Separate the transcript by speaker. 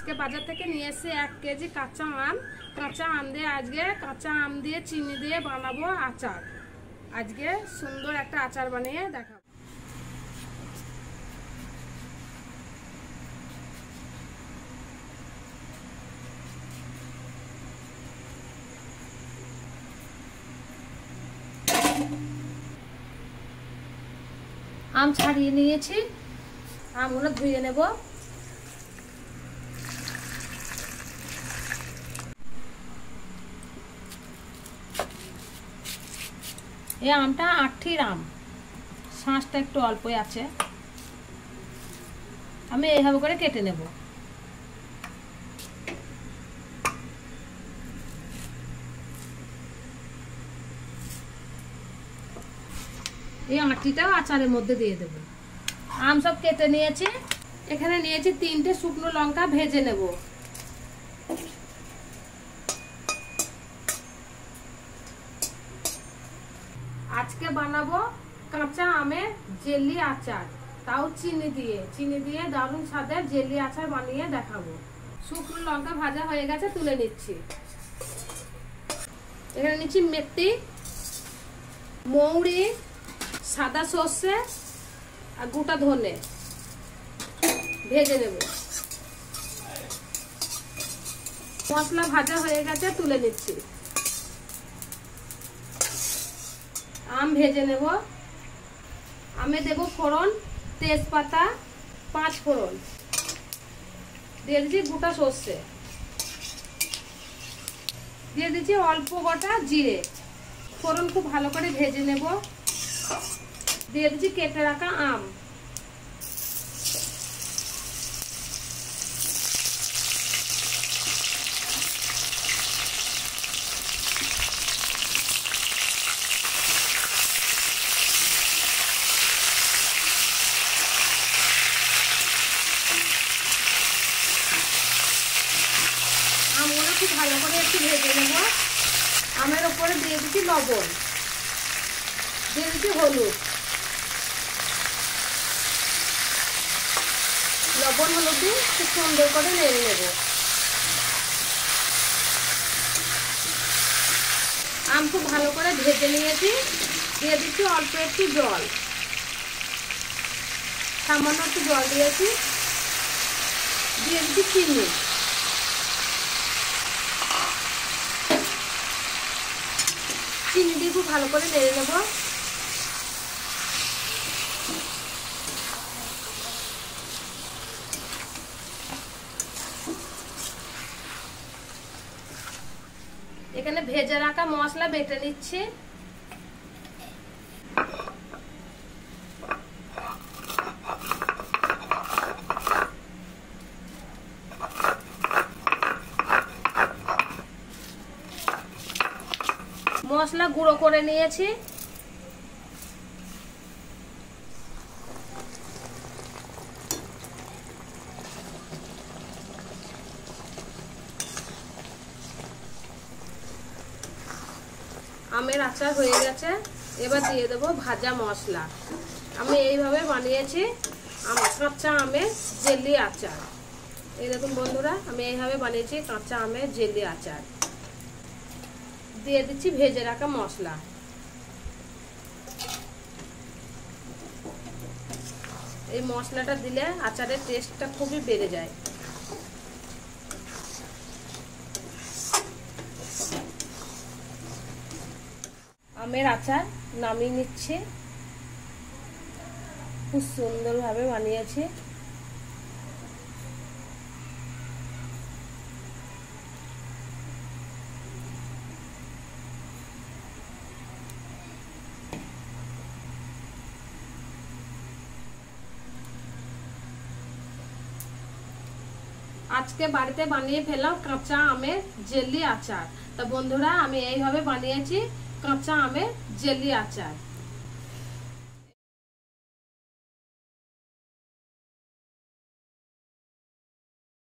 Speaker 1: আজকে বাজার থেকে নিয়ে এসেছি 1 কেজি কাঁচা আম। কাঁচা আম দিয়ে আজকে কাঁচা আম দিয়ে চিনি দিয়ে বানাবো আচার। আজকে সুন্দর একটা আচার বানিয়ে দেখাবো। আম ছাড়িয়ে নিয়েছি, আমগুলো ধুয়ে নেব। এই আমটা আঠির আম, শাঁসটা একটু অল্পই আছে। আমি এইভাবে করে কেটে নেব। এই আটিটাও আচারের মধ্যে দিয়ে দেব। আম সব কেটে নিয়েছি। এখানে নিয়েছি 3টে শুকনো লঙ্কা, ভেজে নেব। আজকে বানাবো কাঁচা আমের জেলি আচার, তাও চিনি দিয়ে দারুণ স্বাদের জেলি আচার বানিয়ে দেখাবো। শুকনো লঙ্কা ভাজা হয়ে গেছে, তুলে নিচ্ছি। এখানে নিচ্ছি মেথি, মৌরি, সাদা সর্ষে আর গোটা ধনে, ভেজে নেব। মশলা ভাজা হয়ে গেছে, তুলে নিচ্ছি। আম ভেজে নেব। আমে দেব ফোড়ন, তেজপাতা, 5 ফোড়ন, দিয়ে দিচ্ছি গোটা সর্ষে, দিয়ে দিচ্ছি অল্প গোটা জিরে। ফোড়ন খুব ভালো করে ভেজে নেব। দিয়ে দিচ্ছি কেটে রাখা আম। আমগুলো খুব ভালো করে একটু ভেজে নেব। আমের উপরে দিয়ে দিচ্ছি লবণ, দিয়ে দিচ্ছি হলুদ। লবণ হলুদ দিয়ে খুব সুন্দর করে নেড়ে নেব। আম খুব ভালো করে ভেজে নিয়েছি। দিয়ে দিচ্ছি অল্প একটু জল, সামান্য একটু জল দিয়েছি। দিয়ে দিচ্ছি চিনি। চিনি দিয়ে খুব ভালো করে নেড়ে নেব। এখানে ভেজে রাখা মশলা বেটে নিচ্ছি। মশলা গুঁড়ো করে নিয়েছি। আমের আচার হয়ে গেছে। এবার দিয়ে দেবো ভাজা মশলা। আমি এইভাবে বানিয়েছি কাঁচা আমের জেলি আচার। এই দেখুন বন্ধুরা, আমি এইভাবে বানিয়েছি কাঁচা আমের জেলি আচার। দিয়ে দিচ্ছি ভেজে রাখা মশলা। এই মশলাটা দিলে আচারের টেস্টটা খুবই বেড়ে যায়। আমের আচার নামিয়ে নিচ্ছি। খুব সুন্দরভাবে বানিয়েছি। আজকে বাড়িতে বানিয়ে ফেলাম কাঁচা আমের জেলি আচার। তো বন্ধুরা, আমি এইভাবে বানিয়েছি কাঁচা আমের জেলি আচার।